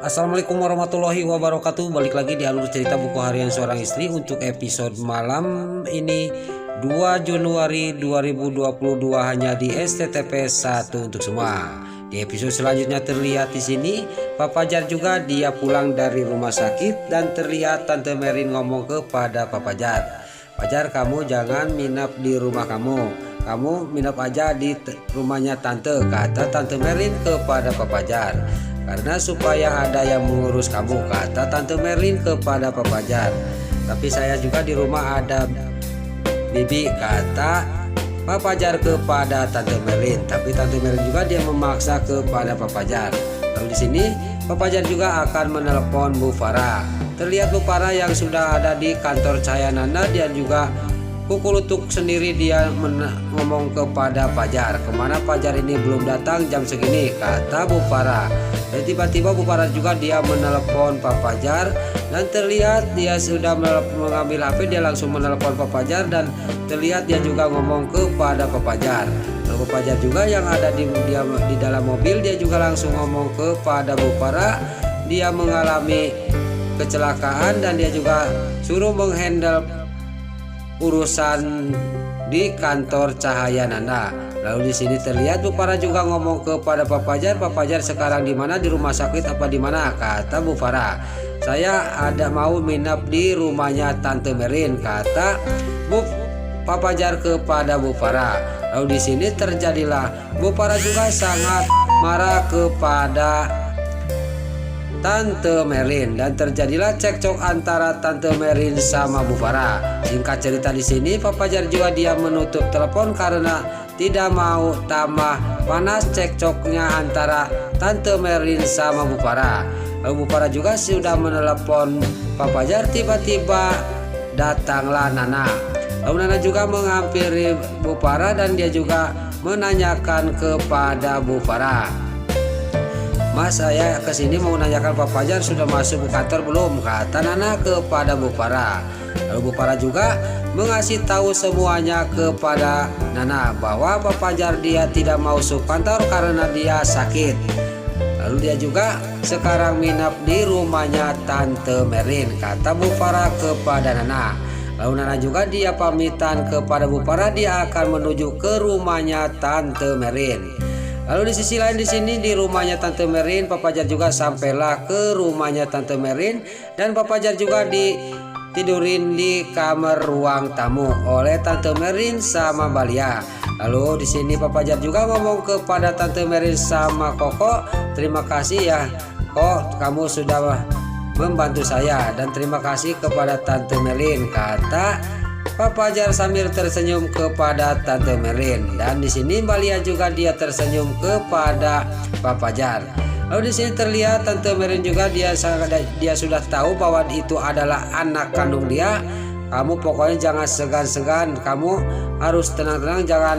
Assalamualaikum warahmatullahi wabarakatuh. Balik lagi di alur cerita buku harian seorang istri untuk episode malam ini 2 Januari 2022 hanya di STTP 1 untuk semua. Di episode selanjutnya terlihat di sini Pak Fajar juga dia pulang dari rumah sakit dan terlihat Tante Merin ngomong kepada Pak Fajar, "Fajar, kamu jangan minap di rumah kamu minap aja di rumahnya Tante," kata Tante Merin kepada Pak Fajar. "Karena supaya ada yang mengurus kamu," kata Tante Merlin kepada Pak Fajar. "Tapi saya juga di rumah ada Bibi," kata Pak Fajar kepada Tante Merlin. Tapi Tante Merlin juga dia memaksa kepada Pak Fajar. Lalu di sini Pak Fajar juga akan menelpon Bu Farah. Terlihat Bu Farah yang sudah ada di kantor Cahaya Nana, dia juga kukurutuk sendiri, dia ngomong kepada Fajar, "Kemana Fajar ini belum datang jam segini," kata Bu Farah. Dan tiba-tiba Bu Farah juga dia menelpon Pak Fajar dan terlihat dia sudah mengambil HP, dia langsung menelpon Pak Fajar dan terlihat dia juga ngomong kepada Pak Fajar. Lalu Pak Fajar juga yang ada di dalam mobil, dia juga langsung ngomong kepada Bu Farah dia mengalami kecelakaan dan dia juga suruh menghandle urusan di kantor Cahaya Nana. Lalu di sini terlihat Bu Farah juga ngomong kepada Pak Fajar, "Pak Fajar sekarang di mana? Di rumah sakit apa di mana?" Kata Bu Farah, "Saya ada mau minap di rumahnya Tante Merin," kata Pak Fajar kepada Bu Farah. Lalu di sini terjadilah Bu Farah juga sangat marah kepada Tante Merin dan terjadilah cekcok antara Tante Merin sama Bu Farah. Singkat cerita di sini Pak Fajar juga dia menutup telepon karena tidak mau tambah panas cekcoknya antara Tante Merin sama Bu Farah. Lalu Bu Farah juga sudah menelepon Pak Fajar, tiba-tiba datanglah Nana. Lalu Nana juga menghampiri Bu Farah dan dia juga menanyakan kepada Bu Farah, "Mas, saya kesini mau menanyakan Pak Fajar sudah masuk ke kantor belum?" kata Nana kepada Bu Farah. Lalu Bu Farah juga mengasih tahu semuanya kepada Nana bahwa Pak Fajar dia tidak mau masuk kantor karena dia sakit. Lalu dia juga sekarang minap di rumahnya Tante Merin, kata Bu Farah kepada Nana. Lalu Nana juga dia pamitan kepada Bu Farah, dia akan menuju ke rumahnya Tante Merin. Lalu di sisi lain di sini di rumahnya Tante Merin, Pak Fajar juga sampailah ke rumahnya Tante Merin dan Pak Fajar juga ditidurin di kamar ruang tamu oleh Tante Merin sama Balia. Lalu di sini Pak Fajar juga ngomong kepada Tante Merin sama Koko, "Terima kasih ya Kok, kamu sudah membantu saya, dan terima kasih kepada Tante Merin," kata Pak Fajar sambil tersenyum kepada Tante Merin. Dan di sini Balia juga dia tersenyum kepada Pak Fajar. Lalu di sini terlihat Tante Merin juga dia sudah tahu bahwa itu adalah anak kandung dia. "Kamu pokoknya jangan segan-segan, kamu harus tenang-tenang, jangan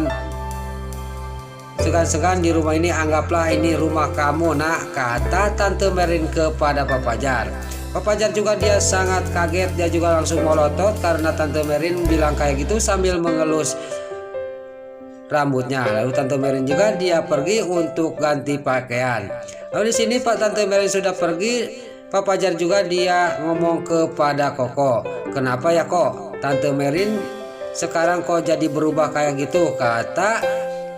segan-segan di rumah ini, anggaplah ini rumah kamu nak," kata Tante Merin kepada Pak Fajar. Pak Fajar juga dia sangat kaget, dia juga langsung melotot karena Tante Merin bilang kayak gitu sambil mengelus rambutnya. Lalu Tante Merin juga dia pergi untuk ganti pakaian. Lalu di sini Pak Tante Merin sudah pergi, Pak Fajar juga dia ngomong kepada Koko, "Kenapa ya kok Tante Merin sekarang kok jadi berubah kayak gitu?" kata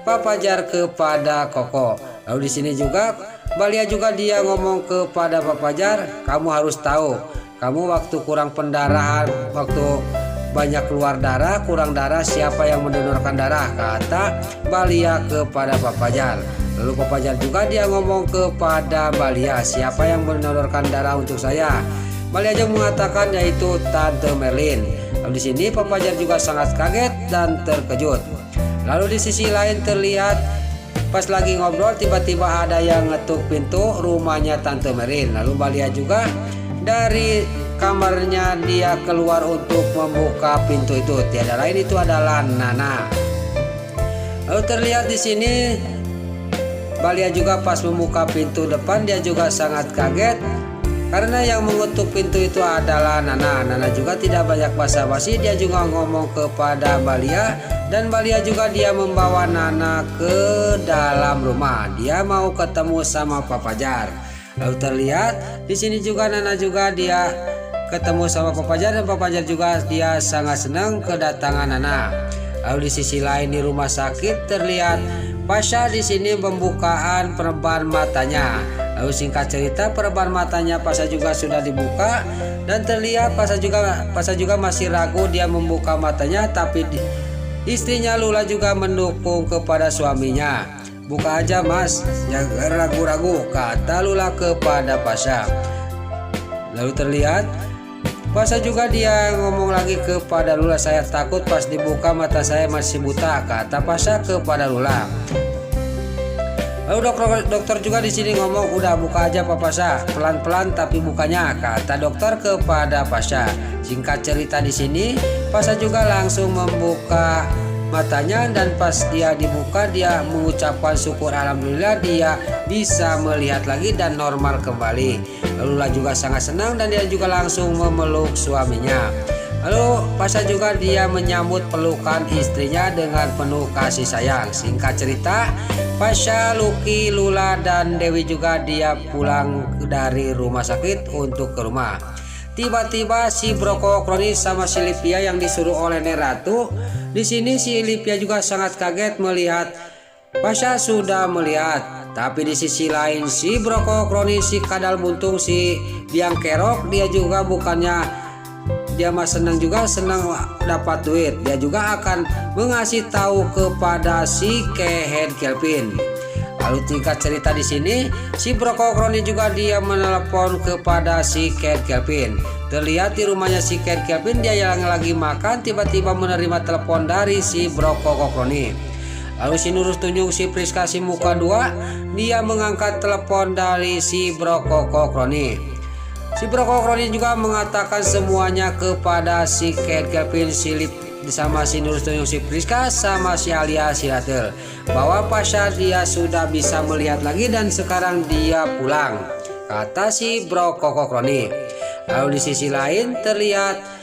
Pak Fajar kepada Koko. Lalu di sini juga Balia juga dia ngomong kepada Pak Fajar, "Kamu harus tahu, kamu waktu kurang pendarahan, waktu banyak keluar darah, kurang darah, siapa yang mendonorkan darah?" kata Balia kepada Pak Fajar. Lalu Pak Fajar juga dia ngomong kepada Balia, "Siapa yang mendonorkan darah untuk saya?" Balia juga mengatakan yaitu Tante Merlin. Lalu di sini Pak Fajar juga sangat kaget dan terkejut. Lalu di sisi lain terlihat pas lagi ngobrol tiba-tiba ada yang ngetuk pintu rumahnya Tante Merin. Lalu Balia juga dari kamarnya dia keluar untuk membuka pintu itu. Tiada lain itu adalah Nana. Lalu terlihat di sini Balia juga pas membuka pintu depan dia juga sangat kaget karena yang mengetuk pintu itu adalah Nana. Nana juga tidak banyak basa-basi, dia juga ngomong kepada Balia dan Balia juga dia membawa Nana ke dalam rumah. Dia mau ketemu sama Pak Fajar. Lalu terlihat di sini juga Nana juga dia ketemu sama Papa Jar, dan Papa Jar juga dia sangat senang kedatangan Nana. Lalu di sisi lain di rumah sakit terlihat Pasha di sini pembukaan perban matanya. Lalu singkat cerita perban matanya Pasha juga sudah dibuka, dan terlihat Pasha juga masih ragu dia membuka matanya, tapi istrinya Lula juga mendukung kepada suaminya. "Buka aja mas, jangan ragu-ragu," kata Lula kepada Pasha. Lalu terlihat Pasha juga dia ngomong lagi kepada Lula, "Saya takut pas dibuka mata saya masih buta," kata Pasha kepada Lula. Lalu dokter juga di sini ngomong, "Udah buka aja Pak Pasha, pelan-pelan tapi bukanya," kata dokter kepada Pasha. Singkat cerita di sini Pasha juga langsung membuka matanya, dan pas dia dibuka dia mengucapkan syukur alhamdulillah dia bisa melihat lagi dan normal kembali. Lalu Lula juga sangat senang dan dia juga langsung memeluk suaminya. Lalu Pasha juga dia menyambut pelukan istrinya dengan penuh kasih sayang. Singkat cerita Pasha, Lucky, Lula dan Dewi juga dia pulang dari rumah sakit untuk ke rumah. Tiba-tiba si Broko Kroni sama si Livia yang disuruh oleh Nek Ratu. Di sini si Livia juga sangat kaget melihat Pasha sudah melihat. Tapi di sisi lain si Broko Kroni, si Kadal Buntung, si Biang Kerok dia juga bukannya dia mah senang dapat duit. Dia juga akan mengasih tahu kepada si Kehead Kelvin. Lalu tingkat cerita di sini si Broko Kroni juga dia menelepon kepada si Kehead Kelvin. Terlihat di rumahnya si Kehead Kelvin dia yang lagi makan tiba-tiba menerima telepon dari si Broko Kroni. Lalu si Nurus Tunjung, si Priska, si Muka 2 dia mengangkat telepon dari si Broko Kroni. Si Broko Kroni juga mengatakan semuanya kepada si Kehead Kelvin, sama si Nurus Tunjung, si Priska, sama si Alia Silatel, bahwa Pasha dia sudah bisa melihat lagi dan sekarang dia pulang, kata si Broko Kroni. Lalu di sisi lain terlihat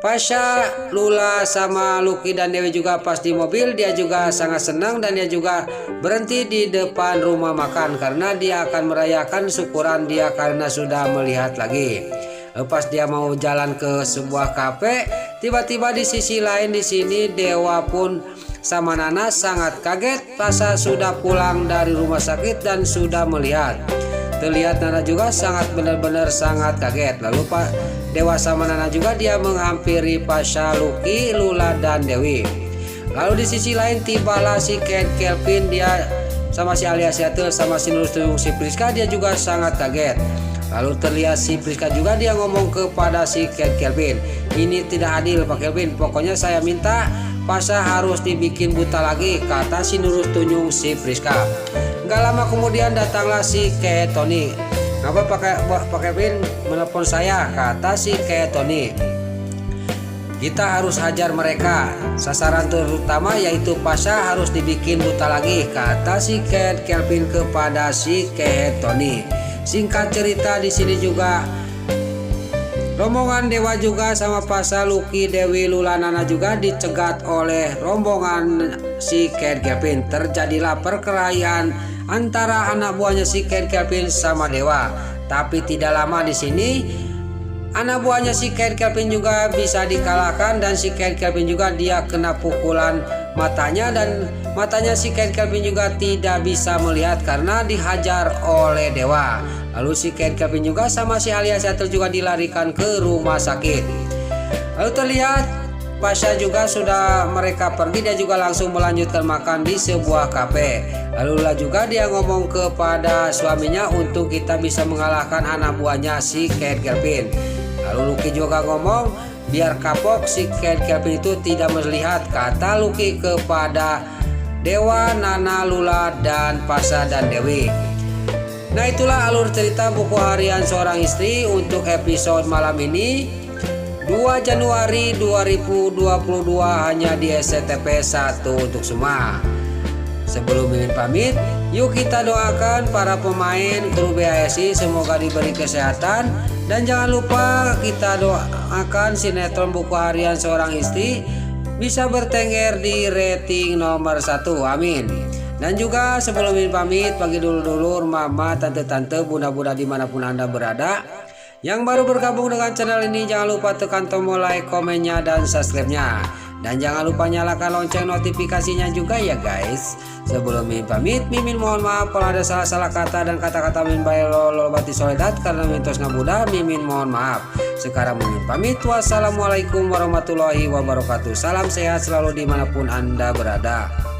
Pasha, Lula sama Lucky dan Dewi juga pas di mobil dia juga sangat senang, dan dia juga berhenti di depan rumah makan karena dia akan merayakan syukuran dia karena sudah melihat lagi. Lepas dia mau jalan ke sebuah kafe, tiba-tiba di sisi lain di sini Dewa pun sama Nana sangat kaget Pasha sudah pulang dari rumah sakit dan sudah melihat. Terlihat Nana juga sangat benar-benar sangat kaget. Lalu Pak Dewa sama Nana juga dia menghampiri Pasha, Lucky, Lula dan Dewi. Lalu di sisi lain tibalah si Kehead Kelvin dia sama si Alia Siatul sama si Nurus Tunjung, si Priska dia juga sangat kaget. Lalu terlihat si Priska juga dia ngomong kepada si Kehead Kelvin, "Ini tidak adil Pak Kelvin, pokoknya saya minta Pasha harus dibikin buta lagi," kata si Nurus Tunjung, si Priska. Gak lama kemudian datanglah si Kehead Tony. "Ngapa Pak Kelvin menelpon saya?" kata si Kehead Tony. "Kita harus hajar mereka. Sasaran terutama yaitu Pasha harus dibikin buta lagi," kata si Kehead Kelvin kepada si Kehead Tony. Singkat cerita di sini juga rombongan Dewa juga sama Pasha, Lucky, Dewi, Lula, Nana juga dicegat oleh rombongan si Kehead Kelvin. Terjadilah perkelahian antara anak buahnya si Kehead Kelvin sama Dewa. Tapi tidak lama di sini anak buahnya si Kehead Kelvin juga bisa dikalahkan, dan si Kehead Kelvin juga dia kena pukulan matanya, dan matanya si Kehead Kelvin juga tidak bisa melihat karena dihajar oleh Dewa. Lalu si Kehead Kelvin juga sama si Alia Siatul juga dilarikan ke rumah sakit. Lalu terlihat Pasha juga sudah mereka pergi, dia juga langsung melanjutkan makan di sebuah kafe. Lalu Lula juga dia ngomong kepada suaminya untuk kita bisa mengalahkan anak buahnya si Kehead Kelvin. Lalu Lucky juga ngomong biar kapok si Kehead Kelvin itu tidak melihat, kata Lucky kepada Dewa, Nana, Lula, dan Pasha dan Dewi. Nah itulah alur cerita buku harian seorang istri untuk episode malam ini 2 Januari 2022 hanya di SCTP 1 untuk semua. Sebelum Mimin pamit, yuk kita doakan para pemain kru BASI semoga diberi kesehatan, dan jangan lupa kita doakan sinetron buku harian seorang istri bisa bertengger di rating nomor 1. Amin. Dan juga sebelum Mimin pamit, bagi dulur-dulur, mama, tante-tante, bunda-bunda dimanapun Anda berada, yang baru bergabung dengan channel ini, jangan lupa tekan tombol like, komennya, dan subscribe-nya. Dan jangan lupa nyalakan lonceng notifikasinya juga ya guys. Sebelum Mimin pamit, Mimin mohon maaf kalau ada salah-salah kata dan kata-kata Mimin bae lolobati soledat karena Mimin tos ngabuda, Mimin mohon maaf. Sekarang Mimin pamit, wassalamualaikum warahmatullahi wabarakatuh. Salam sehat selalu dimanapun Anda berada.